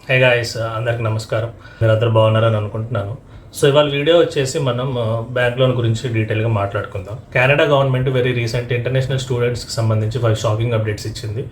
Hey guys, అందరికి నమస్కారం. మీరు అందరు బాగున్నారని అనుకుంటున్నాను. సో ఇవాళ వీడియో వచ్చేసి మనం బ్యాంక్ లోన్ గురించి డీటెయిల్గా మాట్లాడుకుందాం. Canada government very recent international స్టూడెంట్స్కి సంబంధించి 5 షాకింగ్ అప్డేట్స్ ఇచ్చింది.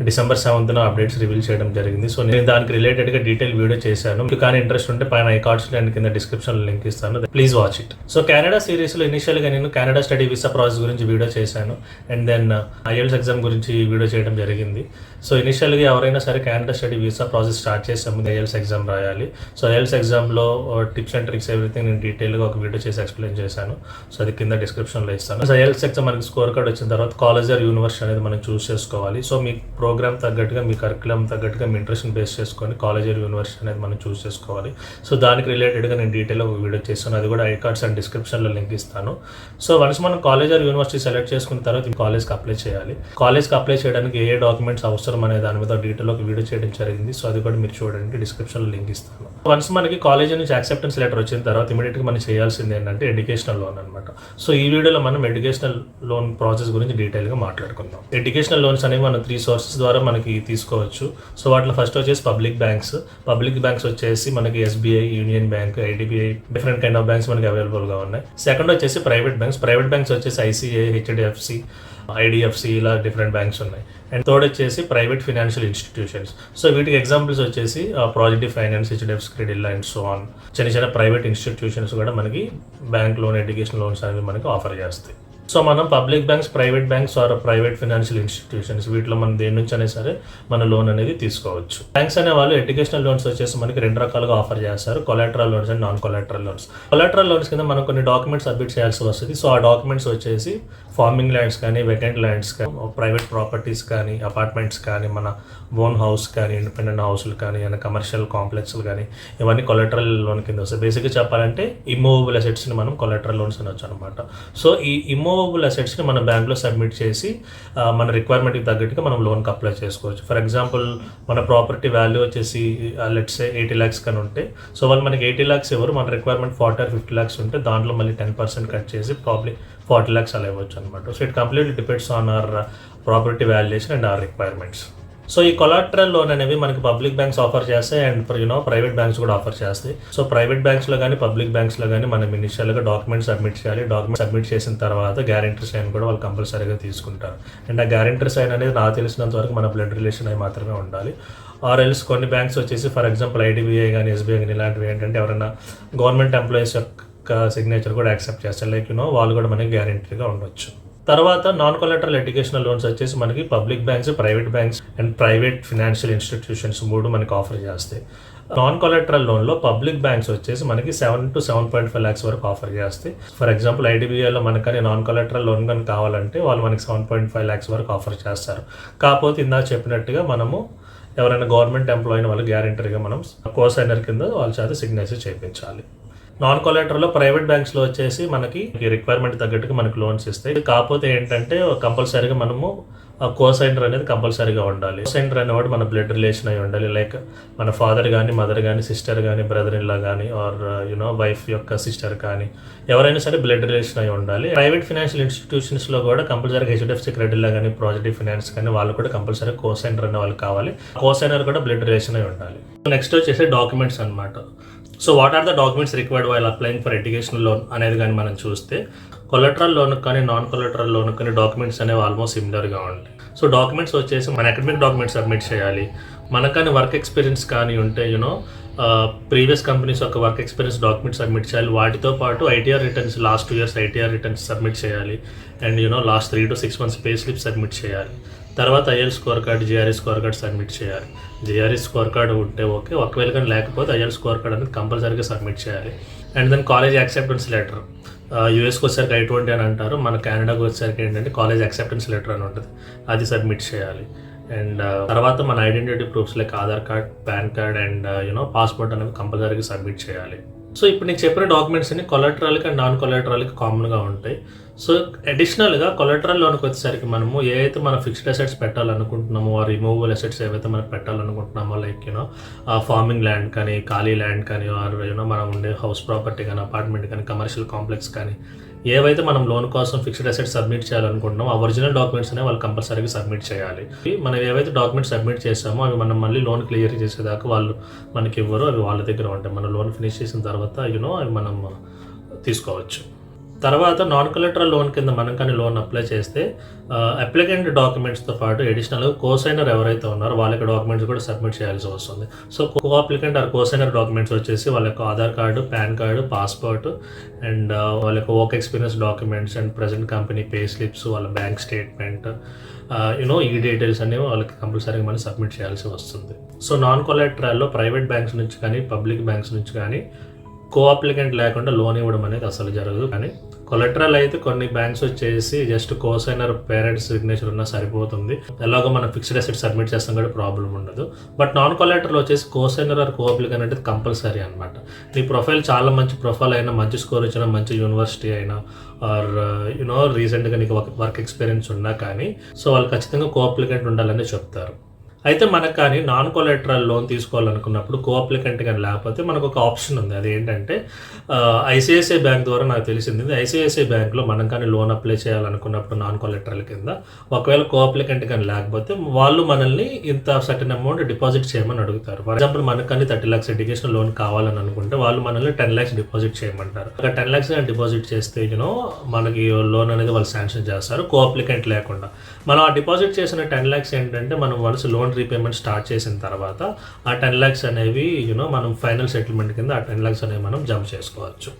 December 7th అప్డేట్స్ రివీల్ చేయడం జరిగింది. సో నేను దానికి రిలేటెడ్గా డీటెయిల్ వీడియో చేశాను. మీకు కానీ ఇంట్రెస్ట్ ఉంటే పైన ఐకార్డ్స్ అండ్ కింద డిస్క్రిప్షన్లో లింక్ ఇస్తాను, please watch it. So Canada సిరీస్లో ఇనిషియల్గా నేను కెనడా స్టడీ వీసా ప్రాసెస్ గురించి వీడియో చేశాను. అండ్ దెన్ IELTS ఎగ్జామ్ గురించి వీడియో చేయడం జరిగింది. సో ఇనిషియల్గా ఎవరైనా సరే Canada study visa process start చేసే ముందు IELTS ఎగ్జామ్ రాయాలి. సో IELTS ఎగ్జామ్లో టిప్స్ అండ్ ట్రిక్స్ ఎవ్రీథింగ్ నేను డీటెయిల్గా ఒక వీడియో చేసి ఎక్స్ప్లెయిన్ చేశాను. సో అది కింద డిస్క్రిప్షన్లో ఇస్తాను. సో IELTS ఎగ్జామ్ మనకి స్కోర్ కార్డ్ వచ్చిన తర్వాత కాలేజ్ ఆర్ యూనివర్సిటీ అనేది మనం చూస్ చేసుకోవాలి. సో మీ ప్రోగ్రామ్ తగ్గట్టుగా, మీ కరికులం తగ్గట్టుగా, మీ ఇంట్రెస్ట్ని బేస్ చేసుకొని కాలేజ్ ఆర్ యూనివర్సిటీ అనేది మనం చూస్ చేసుకోవాలి. సో దానికి రిలేటెడ్గా నేను డీటెయిల్గా ఒక వీడియో చేస్తాను. అది కూడా ఐకార్డ్స్ అండ్ డిస్క్రిప్షన్లో లింక్ ఇస్తాను. సో వన్స్ మనం కాలేజ్ ఆర్ యూనివర్సిటీ సెలెక్ట్ చేసుకున్న తర్వాత కాలేజ్కి అప్లై చేయాలి. కాలేజ్కి అప్లై చేయడానికి ఏ డాక్యుమెంట్స్ అవసరం అనే దాని మీద డీటెయిల్ ఒక వీడియో చేయడం జరిగింది. సో అది కూడా మీరు చూడండి, డిస్క్రిప్షన్లో లింక్ ఇస్తాను. వన్స్ మనకి కాలేజ్ నుంచి యాక్సెప్టెన్స్ లెటర్ వచ్చిన తర్వాత ఇమీడియట్గా మనం చేయాల్సింది ఏంటంటే ఎడ్యుకేషనల్ లోన్ అనమాట. సో ఈ వీడియోలో మనం ఎడ్యుకేషనల్ లోన్ ప్రాసెస్ గురించి డీటెయిల్గా మాట్లాడుకుందాం. ఎడ్యుకేషనల్ లోన్స్ అనేవి మనం 3 సోర్సెస్ ద్వారా మనకి తీసుకోవచ్చు. సో వాటిలో ఫస్ట్ వచ్చేసి పబ్లిక్ బ్యాంక్స్ వచ్చేసి మనకి SBI, union bank, IDBI, different kind of banks మనకి అవైలబుల్గా ఉన్నాయి. సెకండ్ వచ్చేసి ప్రైవేట్ బ్యాంక్స్ వచ్చేసి ICA, HDFC, IDFC ఇలా డిఫరెంట్ బ్యాంక్స్ ఉన్నాయి. అండ్ థర్డ్ వచ్చేసి ప్రైవేట్ ఫైనాన్షియల్ ఇన్స్టిట్యూషన్స్. సో వీటికి ఎగ్జాంపుల్స్ వచ్చేసి project finance, HDFC credit and so on. చిన్న ప్రైవేట్ ఇన్స్టిట్యూషన్స్ కూడా మనకి బ్యాంక్ లోన్, ఎడ్యుకేషన్ లోన్స్ అనేవి మనకి ఆఫర్ చేస్తాయి. సో మనం public banks, private banks or private financial institutions వీటిలో మనం దేని నుంచి అయినా సరే మన లోన్ అనేది తీసుకోవచ్చు. బ్యాంక్స్ అనే వాళ్ళు ఎడ్యుకేషనల్ లోన్స్ వచ్చేసి మనకి 2 రకాలుగా ఆఫర్ చేస్తారు, collateral loans and non collateral loans. Collateral loans కింద మనం కొన్ని డాక్యుమెంట్స్ సబ్మిట్ చేయాల్సి వస్తుంది. సో ఆ డాక్యుమెంట్స్ వచ్చేసి ఫార్మింగ్ ల్యాండ్స్ కానీ, వెకెంట్ ల్యాండ్స్ కానీ, ప్రైవేట్ ప్రాపర్టీస్ కానీ, అపార్ట్మెంట్స్ కానీ, మన ఓన్ హౌస్ కానీ, ఇండిపెండెంట్ హౌస్లు కానీ, ఏమైనా కమర్షియల్ కాంప్లెక్స్లు కానీ, ఇవన్నీ కొలాటరల్ లోన్ కింద వస్తాయి. బేసిక్గా చెప్పాలంటే ఇమ్మూవబుల్ అసెట్స్ని మనం కొలాటరల్ లోన్స్ అనొచ్చు అనమాట. సో ఈ ఇమ్మూవబుల్ అసెట్స్ని మన బ్యాంక్లో సబ్మిట్ చేసి మన రిక్వైర్మెంట్కి తగ్గట్టుగా మనం లోన్కి అప్లై చేసుకోవచ్చు. ఫర్ ఎగ్జాంపుల్ మన ప్రాపర్టీ వాల్యూ వచ్చేసి లెట్స్ 80 lakhs కానీ ఉంటే, సో వాళ్ళు మనకి 80 lakhs ఎవరు, మన రిక్వైర్మెంట్ 40 or 50 lakhs ఉంటే దాంట్లో మళ్ళీ 10% కట్ చేసి ప్రాబ్లీ 40 lakhs అలా ఇవ్వచ్చు అనమాట. So it completely depends on our property valuation and hour requirements. So ఈ కొలాటరల్ లోన్ అనేవి మనకి పబ్లిక్ బ్యాంక్స్ ఆఫర్ చేస్తాయి అండ్ ప్రైవేట్ బ్యాంక్స్ కూడా ఆఫర్ చేస్తాయి. సో ప్రైవేట్ బ్యాంక్స్లో కానీ, పబ్లిక్ బ్యాంక్స్లో కానీ మనం ఇనిషియల్గా డాక్యుమెంట్ సబ్మిట్ చేయాలి. డాక్యుమెంట్ సబ్మిట్ చేసిన తర్వాత గ్యారెంటీ సైన్ కూడా వాళ్ళు కంపల్సరీగా తీసుకుంటారు. అండ్ ఆ గ్యారెంటీ సైన్ అనేది నాకు తెలిసినంత వరకు మన బ్లడ్ రిలేషన్ అయి మాత్రమే ఉండాలి. ఆర్ ఎల్స్ కొన్ని బ్యాంక్స్ వచ్చేసి ఫర్ ఎగ్జాంపుల్ IDBI కానీ, SBI కానీ ఇలాంటివి ఏంటంటే ఎవరైనా గవర్నమెంట్ ఎంప్లాయీస్ యొక్క సిగ్నేచర్ కూడా యాక్సెప్ట్ చేస్తారు. లైక్ వాళ్ళు కూడా మనకి గ్యారెంటీగా ఉండొచ్చు. తర్వాత నాన్ కొలాటరల్ ఎడ్యుకేషనల్ లోన్స్ వచ్చేసి మనకి public banks, private banks and private financial institutions 3 మనకి ఆఫర్ చేస్తాయి. నాన్ కొలాటరల్ లోన్లో పబ్లిక్ బ్యాంక్స్ వచ్చేసి మనకి 7 to 7.5 lakhs వరకు ఆఫర్ చేస్తాయి. ఫర్ ఎగ్జాంపుల్ IDBIలో మనకని నాన్ కొలాటరల్ లోన్ కానీ కావాలంటే వాళ్ళు మనకి 7.5 lakhs వరకు ఆఫర్ చేస్తారు. కాకపోతే ఇందాక చెప్పినట్టుగా మనము ఎవరైనా గవర్నమెంట్ ఎంప్లాయీని వాళ్ళు గ్యారెంటీగా మనం కోసైనర్ కింద వాళ్ళ చేత సిగ్నేచర్ చేయించాలి. నాన్ కొలాటరల్లో ప్రైవేట్ బ్యాంక్స్లో వచ్చేసి మనకి రిక్వైర్మెంట్ తగ్గట్టుగా మనకి లోన్స్ ఇస్తాయి. కాకపోతే ఏంటంటే కంపల్సరీగా మనము కోసైనర్ అనేది కంపల్సరీగా ఉండాలి. కోసైనర్ అనేవాడు మన బ్లడ్ రిలేషన్ అయి ఉండాలి. లైక్ మన ఫాదర్ కానీ, మదర్ కానీ, సిస్టర్ కానీ, బ్రదర్ ఇన్ లా కానీ, ఆర్ వైఫ్ యొక్క సిస్టర్ కానీ, ఎవరైనా సరే బ్లడ్ రిలేషన్ అయి ఉండాలి. ప్రైవేట్ ఫైనాన్షియల్ ఇన్స్టిట్యూషన్స్లో కూడా కంపల్సరీగా HDFC క్రెడిట్ లా కానీ, ప్రాజెక్ట్ ఫైనాన్స్ కానీ వాళ్ళు కూడా కంపల్సరీగా కోసైనర్ అనే వాళ్ళు కావాలి. కోసైనర్ కూడా బ్లడ్ రిలేషన్ అయి ఉండాలి. నెక్స్ట్ వచ్చేసి డాక్యుమెంట్స్ అనమాట. So what are the documents required while applying for educational loan అనేది కానీ మనం చూస్తే కొలాటరల్ లోన్ కానీ, నాన్ కొలాటరల్ లోన్ కానీ డాక్యుమెంట్స్ అనేవి ఆల్మోస్ట్ సిమిలర్గా ఉంటాయి. సో డాక్యుమెంట్స్ వచ్చేసి మన అకాడమిక్ డాక్యుమెంట్స్ సబ్మిట్ చేయాలి. మనకని వర్క్ ఎక్స్పీరియన్స్ కానీ ఉంటే ప్రీవియస్ కంపెనీస్ యొక్క వర్క్ ఎక్స్పీరియన్స్ డాక్యుమెంట్స్ సబ్మిట్ చేయాలి. వాటితో పాటు ITR returns, last 2 years ITR returns submit చేయాలి. And last 3 to 6 months pay slip submit చేయాలి. తర్వాత IELTS score card, GRE score card submit చేయాలి. GRE స్కోర్ కార్డ్ ఉంటే ఓకే, ఒకవేళ కానీ లేకపోతే IELTS స్కోర్ కార్డ్ అనేది కంపల్సరీగా సబ్మిట్ చేయాలి. And then college acceptance letter. USకి వచ్చేసరికి I-20 అని అంటారు, మన కెనడాకి వచ్చేసరికి ఏంటంటే కాలేజ్ యాక్సెప్టెన్స్ లెటర్ అని ఉంటుంది, అది సబ్మిట్ చేయాలి. అండ్ తర్వాత మన identity proofs like Aadhaar card, pan card and passport అనేవి కంపల్సరీగా సబ్మిట్ చేయాలి. సో ఇప్పుడు నేను చెప్పిన డాక్యుమెంట్స్ అన్ని కొలాటరల్కి అండ్ నాన్ కొలాటరల్కి కామన్గా ఉంటాయి. సో అడిషనల్గా కొలాటరల్ లోన్కి వచ్చేసరికి మనము ఏదైతే మనం ఫిక్స్డ్ అసెట్స్ పెట్టాలనుకుంటున్నామో, ఆ రిమూవబుల్ అసెట్స్ ఏవైతే మనం పెట్టాలనుకుంటున్నామో, లైక్ ఫార్మింగ్ ల్యాండ్ కానీ, ఖాళీ ల్యాండ్ కానీ, ఆర్ మనం ఉండే హౌస్ ప్రాపర్టీ కానీ, అపార్ట్మెంట్ కానీ, కమర్షియల్ కాంప్లెక్స్ కానీ, ఏవైతే మనం లోన్ కోసం ఫిక్స్డ్ అసెట్ సబ్మిట్ చేయాలనుకుంటున్నామో ఆ ఒరిజినల్ డాక్యుమెంట్స్ అనేవి వాళ్ళు కంపల్సరీగా సబ్మిట్ చేయాలి. మనం ఏవైతే డాక్యుమెంట్స్ సబ్మిట్ చేసామో అవి మనం మళ్ళీ లోన్ క్లియర్ చేసేదాకా వాళ్ళు మనకి ఇవ్వరు, అవి వాళ్ళ దగ్గర ఉంటాయి. మన లోన్ ఫినిష్ చేసిన తర్వాత అవి మనం తీసుకోవచ్చు. తర్వాత నాన్ కొలెటరల్ లోన్ కింద మనం కానీ లోన్ అప్లై చేస్తే అప్లికెంట్ డాక్యుమెంట్స్తో పాటు అడిషనల్గా కోసైనర్ ఎవరైతే ఉన్నారో వాళ్ళకి డాక్యుమెంట్స్ కూడా సబ్మిట్ చేయాల్సి వస్తుంది. So co applicant or cosigner documents వచ్చేసి వాళ్ళ యొక్క Aadhaar card, PAN card, passport and వాళ్ళ యొక్క work experience documents and present company pay slips, వాళ్ళ బ్యాంక్ స్టేట్మెంట్, ఈ డీటెయిల్స్ అనేవి వాళ్ళకి కంపల్సరీగా మనం సబ్మిట్ చేయాల్సి వస్తుంది. సో నాన్ కొలెటరల్లో ప్రైవేట్ బ్యాంక్స్ నుంచి కానీ పబ్లిక్ బ్యాంక్స్ నుంచి కానీ కో అప్లికెంట్ లేకుండా లోన్ ఇవ్వడం అనేది అసలు జరగదు. కానీ కొలెటరల్ అయితే కొన్ని బ్యాంక్స్ వచ్చేసి జస్ట్ కోసైనర్ పేరెంట్స్ సిగ్నేచర్ ఉన్నా సరిపోతుంది, ఎలాగో మనం ఫిక్స్డ్ అసెట్ సబ్మిట్ చేస్తాం కూడా ప్రాబ్లం ఉండదు. బట్ నాన్ కొలెటరల్ వచ్చేసి కోసైనర్ ఆర్ కో అప్లికెంట్ అనేది కంపల్సరీ అనమాట. నీ ప్రొఫైల్ చాలా మంచి ప్రొఫైల్ అయినా, మంచి స్కోర్ వచ్చినా, మంచి యూనివర్సిటీ అయినా ఆర్ రీసెంట్గా నీకు వర్క్ ఎక్స్పీరియన్స్ ఉన్నా కానీ సో వాళ్ళు ఖచ్చితంగా కో అప్లికెంట్ ఉండాలని చెప్తారు. అయితే మనకు కానీ నాన్ కొలెటరల్ లోన్ తీసుకోవాలనుకున్నప్పుడు కో అప్లికెంట్ కానీ లేకపోతే మనకు ఒక ఆప్షన్ ఉంది. అది ఏంటంటే ఐసిఐసిఐ బ్యాంక్ ద్వారా నాకు తెలిసింది. ఐసిఐసిఐ బ్యాంక్లో మనం కానీ లోన్ అప్లై చేయాలనుకున్నప్పుడు నాన్ కొలెటరల్ కింద ఒకవేళ కో అప్లికెంట్ కానీ లేకపోతే వాళ్ళు మనల్ని ఇంత సర్టెన్ అమౌంట్ డిపాజిట్ చేయమని అడుగుతారు. ఫర్ ఎగ్జాంపుల్ మనకు కానీ 30 lakhs ఎడ్యుకేషన్ లోన్ కావాలని అనుకుంటే వాళ్ళు మనల్ని 10 lakhs డిపాజిట్ చేయమంటారు. ఒక 10 lakhs డిపాజిట్ చేస్తే మనకి లోన్ అనేది వాళ్ళు శాంక్షన్ చేస్తారు కో అప్లికెంట్ లేకుండా. మనం ఆ డిపాజిట్ చేసిన 10 lakhs ఏంటంటే మనం వన్స్ లోన్ రీపేమెంట్ స్టార్ట్ చేసిన తర్వాత ఆ 10 lakhs అనేవి మనం ఫైనల్ సెటిల్మెంట్ కింద ఆ 10 lakhs అనేవి మనం జంప్ చేసుకోవచ్చు.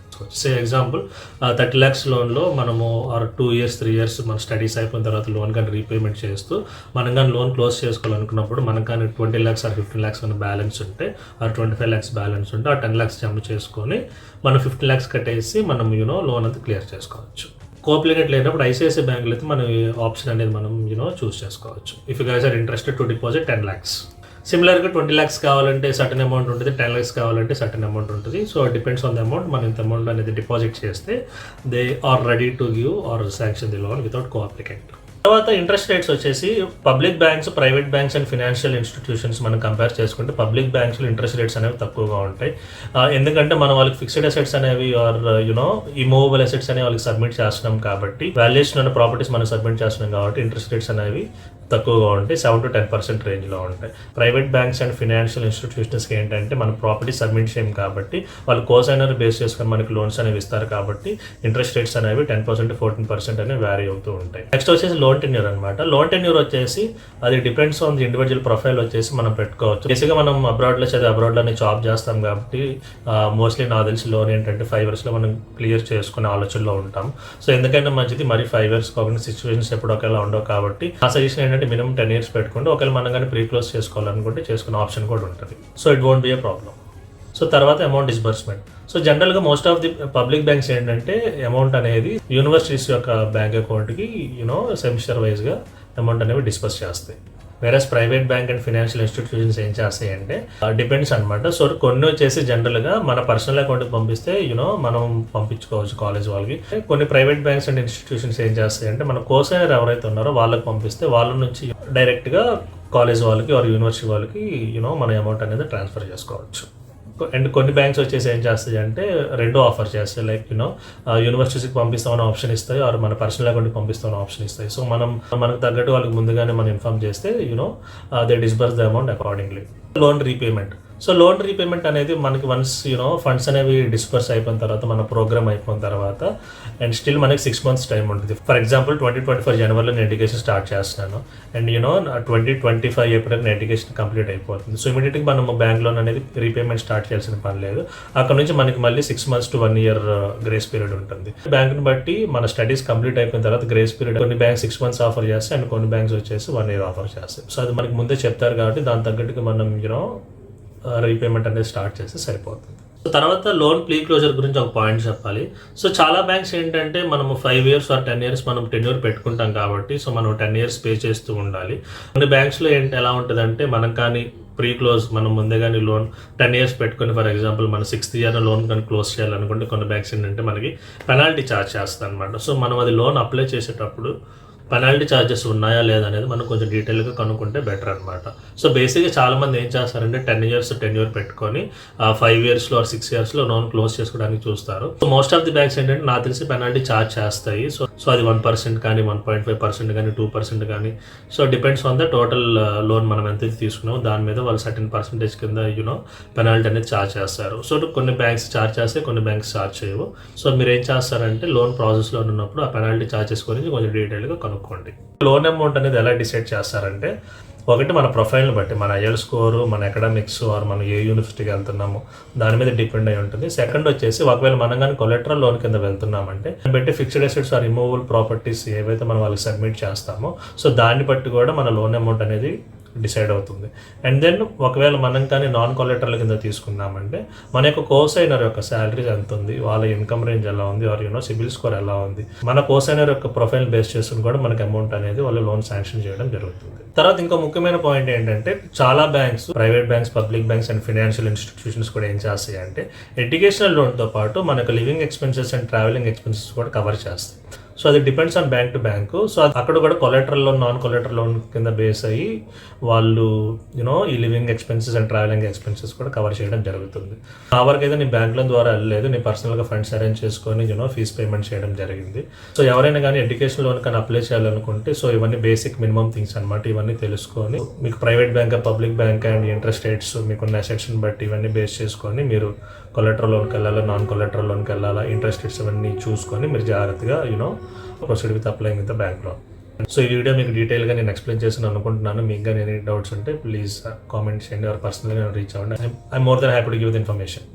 సే ఎగ్జాంపుల్ 30 lakhs లోన్లో మనము 2 years 3 years మన స్టడీస్ అయిపోయిన తర్వాత లోన్ కానీ రీపేమెంట్ చేస్తూ మనం కానీ లోన్ క్లోజ్ చేసుకోవాలనుకున్నప్పుడు మనం కానీ 20 lakhs ఆర్ 15 lakhs మన బ్యాలెన్స్ ఉంటే ఆర్ 25 lakhs బ్యాలెన్స్ ఉంటే ఆ 10 lakhs జంప్ చేసుకొని మనం 15 lakhs కట్టేసి మనం లోన్ అంతా క్లియర్ చేసుకోవచ్చు. కో అప్లికెంట్ లేనప్పుడు ఐసిఐసిఐ బ్యాంకులో అయితే మనం ఆప్షన్ అనేది మనం చూస్ చేసుకోవచ్చు. If you guys are interested to deposit 10 lakhs. సిమిలర్గా 20 lakhs కావాలంటే సర్టన్ అమౌంట్ ఉంటుంది, 10 lakhs కావాలంటే సర్టన్ అమౌంట్ ఉంటుంది. So depends on the amount. మనం ఇంత అమౌంట్ అనేది డిపాజిట్ చేస్తే they are ready to give or sanction the loan without co applicant. తర్వాత ఇంట్రెస్ట్ రేట్స్ వచ్చేసి public banks, private banks and financial institutions మనం compare చేసుకుంటే పబ్లిక్ బ్యాంక్స్లో ఇంట్రెస్ట్ రేట్స్ అనేవి తక్కువగా ఉంటాయి. ఎందుకంటే మనం వాళ్ళకి ఫిక్స్డ్ అసెట్స్ అనేవి ఆర్ ఈ మూవబుల్ అసెట్స్ అనేవి వాళ్ళకి సబ్మిట్ చేస్తున్నాం కాబట్టి, వాల్యుయేషన్ ఉన్న ప్రాపర్టీస్ మనం సబ్మిట్ చేస్తున్నాం కాబట్టి ఇంట్రెస్ట్ రేట్స్ అనేవి తక్కువగా ఉంటాయి, 7 to 10% రేంజ్లో ఉంటాయి. ప్రైవేట్ బ్యాంక్స్ అండ్ ఫినాన్షియల్ ఇన్స్టిట్యూషన్స్కి ఏంటంటే మనం ప్రాపర్టీ సబ్మిట్ చేయం కాబట్టి వాళ్ళు కోసైనర్ బేస్ చేసుకొని మనకి లోన్స్ అనేవి ఇస్తారు కాబట్టి ఇంట్రెస్ట్ రేట్స్ అనేవి 10% to 14% అనేవి వ్యారీ అవుతూ ఉంటాయి. నెక్స్ట్ వచ్చేసి లోన్ టెన్యూర్ అనమాట. లోన్ టెన్యూర్ వచ్చేసి అది depends on the individual profile వచ్చేసి మనం పెట్టుకోవచ్చు. బేసిక్గా మనం అబ్రాడ్లో చదివి అబ్రాడ్లోనే జాబ్ చేస్తాం కాబట్టి మోస్ట్లీ నాకు తెలిసి లోన్ ఏంటంటే 5 yearsలో మనం క్లియర్ చేసుకునే ఆలోచనలో ఉంటాం. సో ఎందుకంటే మంచిది మరి 5 years కాకుండా సిచ్యువేషన్స్ ఎప్పుడు ఒకేలా ఉండవు కాబట్టి ఆ సజెషన్ ఏంటంటే మినిమం 10 years పెట్టుకుంటే ఒకవేళ మనం కానీ ప్రీ క్లోజ్ చేసుకోవాలనుకుంటే చేసుకునే ఆప్షన్ కూడా ఉంటుంది. So it won't be A problem. So తర్వాత అమౌంట్ డిస్బర్స్మెంట్. సో జనరల్గా most of the public banks ఏంటంటే అమౌంట్ అనేది యూనివర్సిటీస్ యొక్క బ్యాంక్ అకౌంట్కి సెమిస్టర్ వైజ్గా అమౌంట్ అనేవి డిస్బర్స్ చేస్తాయి. వేరే private bank and financial institutions ఏం చేస్తాయి అంటే డిపెండ్స్ అనమాట. సో కొన్ని వచ్చేసి జనరల్గా మన పర్సనల్ అకౌంట్కి పంపిస్తే మనం పంపించుకోవచ్చు కాలేజ్ వాళ్ళకి. కొన్ని ప్రైవేట్ బ్యాంక్స్ అండ్ ఇన్స్టిట్యూషన్స్ ఏం చేస్తాయి అంటే మన కోసైనర్ ఎవరైతే ఉన్నారో వాళ్ళకి పంపిస్తే వాళ్ళ నుంచి డైరెక్ట్గా కాలేజ్ వాళ్ళకి ఆర్ యూనివర్సిటీ వాళ్ళకి మన అమౌంట్ అనేది ట్రాన్స్ఫర్ చేసుకోవచ్చు. అండ్ కొన్ని బ్యాంక్స్ వచ్చేసి ఏం చేస్తాయి అంటే రెండు ఆఫర్ చేస్తాయి. లైక్ యూనివర్సిటీకి పంపిస్తామని ఆప్షన్ ఇస్తాయి ఆర్ మన పర్సనల్ అకౌంట్కి పంపిస్తామని ఆప్షన్ ఇస్తాయి. సో మనకు తగ్గట్టు వాళ్ళకి ముందుగానే మనం ఇన్ఫార్మ్ చేస్తే they disburse the amount accordingly. Loan repayment. So loan repayment అనేది మనకి వన్స్ ఫండ్స్ అనేవి డిస్పర్స్ అయిపోయిన తర్వాత మన ప్రోగ్రామ్ అయిపోయిన తర్వాత అండ్ స్టిల్ మనకి 6 months టైం ఉంటుంది. ఫర్ ఎగ్జాంపుల్ 2024 జనవరిలో నేను ఎడ్యుకేషన్ స్టార్ట్ చేస్తున్నాను అండ్ 2025 ఏప్రిల్ నేను ఎడ్యుకేషన్ కంప్లీట్ అయిపోతుంది. సో ఇమీడియట్గా మనం బ్యాంక్ లోన్ అనేది రీపేమెంట్ స్టార్ట్ చేయాల్సిన పని లేదు. అక్కడ నుంచి మనకి మళ్ళీ 6 months to 1 year grace period ఉంటుంది. బ్యాంక్ని బట్టి మన స్టడీస్ కంప్లీట్ అయిపోయిన తర్వాత గ్రేస్ పీరియడ్ కొన్ని బ్యాంక్స్ 6 months ఆఫర్ చేస్తాయి అండ్ కొన్ని బ్యాంక్స్ వచ్చేసి 1 year ఆఫర్ చేస్తాయి. సో అది మనకి ముందే చెప్తారు కాబట్టి దాని తగ్గట్టుగా మనం రీపేమెంట్ అనేది స్టార్ట్ చేస్తే సరిపోతుంది. సో తర్వాత లోన్ ప్రీ క్లోజర్ గురించి ఒక పాయింట్ చెప్పాలి. సో చాలా బ్యాంక్స్ ఏంటంటే మనము 5 years or 10 years మనం టెన్యూర్ పెట్టుకుంటాం కాబట్టి సో మనం 10 years పే చేస్తూ ఉండాలి. కొన్ని బ్యాంక్స్లో ఎలా ఉంటుందంటే మనం కానీ ప్రీ క్లోజ్ మనం ముందే కానీ లోన్ 10 years పెట్టుకుని ఫర్ ఎగ్జాంపుల్ మన 6th year లోన్ కానీ క్లోజ్ చేయాలనుకుంటే కొన్ని బ్యాంక్స్ ఏంటంటే మనకి పెనాల్టీ ఛార్జ్ చేస్తుంది అనమాట. సో మనం అది లోన్ అప్లై చేసేటప్పుడు పెనాల్టీ ఛార్జెస్ ఉన్నాయా లేదా అనేది మనం కొంచెం డీటెయిల్గా కనుక్కుంటే బెటర్ అనమాట. సో బేసిక్గా చాలామంది ఏం చేస్తారంటే 10 years టెన్యూర్ పెట్టుకొని 5 yearsలో ఆర్ 6 yearsలో లోన్ క్లోజ్ చేసుకోవడానికి చూస్తారు. So most of the banks ఏంటంటే నాకు తెలిసి పెనాల్టీ ఛార్జ్ చేస్తాయి. సో అది 1% కానీ 1.5% కానీ 2% కానీ so depends on the total loan మనం ఎంత తీసుకున్నామో దాని మీద వాళ్ళు సర్టెన్ పర్సెంటేజ్ కింద పెనాల్టీ అనేది ఛార్జ్ చేస్తారు. సో కొన్ని బ్యాంక్స్ ఛార్జ్ చేస్తే కొన్ని బ్యాంక్స్ ఛార్జ్ చేయవు. సో మీరు ఏం చేస్తారంటే లోన్ ప్రాసెస్లో ఉన్నప్పుడు ఆ పెనాల్టీ ఛార్జెస్ గురించి కొంచెం డీటెయిల్గా కనుక్కోండి. లోన్ అమౌంట్ అనేది ఎలా డిసైడ్ చేస్తారంటే ఒకటి మన ప్రొఫైల్ని బట్టి మన ఐఎల్ స్కోరు, మన అకాడమిక్స్ ఆర్ మనం ఏ యూనివర్సిటీకి వెళ్తున్నామో దాని మీద డిపెండ్ అయి ఉంటుంది. సెకండ్ వచ్చేసి ఒకవేళ మనం కానీ కొలెటరల్ లోన్ కింద వెళ్తున్నామంటే దాన్ని బట్టి fixed assets or removable properties ఏవైతే మనం వాళ్ళకి సబ్మిట్ చేస్తామో సో దాన్ని బట్టి కూడా మన లోన్ అమౌంట్ అనేది డిసైడ్ అవుతుంది. అండ్ దెన్ ఒకవేళ మనం కానీ నాన్ కొలెటరల్ కింద తీసుకున్నామంటే మన యొక్క కోసైనర్ యొక్క శాలరీస్ ఎంత ఉంది, వాళ్ళ ఇన్కమ్ రేంజ్ ఎలా ఉంది ఆర్ సిబిల్ స్కోర్ ఎలా ఉంది, మన కోసైనర్ యొక్క ప్రొఫైల్ బేస్ చేసుకుని కూడా మనకి అమౌంట్ అనేది వాళ్ళు లోన్ శాంక్షన్ చేయడం జరుగుతుంది. తర్వాత ఇంకో ముఖ్యమైన పాయింట్ ఏంటంటే చాలా banks, private banks, public banks and financial institutions కూడా ఏం చేస్తాయి అంటే ఎడ్యుకేషనల్ లోన్తో పాటు మనకు living expenses and travelling expenses కూడా కవర్ చేస్తాయి. సో అది depends on bank to bank. So అక్కడ కూడా collateral loan, non collateral loan కింద బేస్ అయ్యి వాళ్ళు ఈ living expenses and travelling expenses కూడా కవర్ చేయడం జరుగుతుంది. ఆ వరకు అయితే నీ బ్యాంక్ లోన్ ద్వారా వెళ్ళలేదు, నీ పర్సనల్గా ఫండ్స్ అరేంజ్ చేసుకొని ఫీజ్ పేమెంట్ చేయడం జరిగింది. సో ఎవరైనా కానీ ఎడ్యుకేషన్ లోన్ కానీ అప్లై చేయాలనుకుంటే సో ఇవన్నీ బేసిక్ మినిమం థింగ్స్ అనమాట. ఇవన్నీ తెలుసుకొని మీకు private bank, public bank and interest rates మీకున్న అసెట్స్ని బట్టి ఇవన్నీ బేస్ చేసుకొని మీరు కొలెటరల్ లోన్కి వెళ్ళాలా, నాన్ కొలెటరల్ లోన్కి వెళ్ళాలా, ఇంట్రెస్ట్ రేట్స్ ఇవన్నీ చూసుకొని మీరు జాగ్రత్తగా proceed with applying with the bank loan. So ఈ వీడియో మీకు డీటెయిల్గా నేను ఎక్స్ప్లెయిన్ చేసి అనుకుంటున్నాను. మీకు కానీ ఎనీ డౌట్స్ ఉంటే ప్లీజ్ కామెంట్ చేయండి ఆర్ పర్సనల్గా రీచ్ అవ్వండి. I'm more than happy to give the information.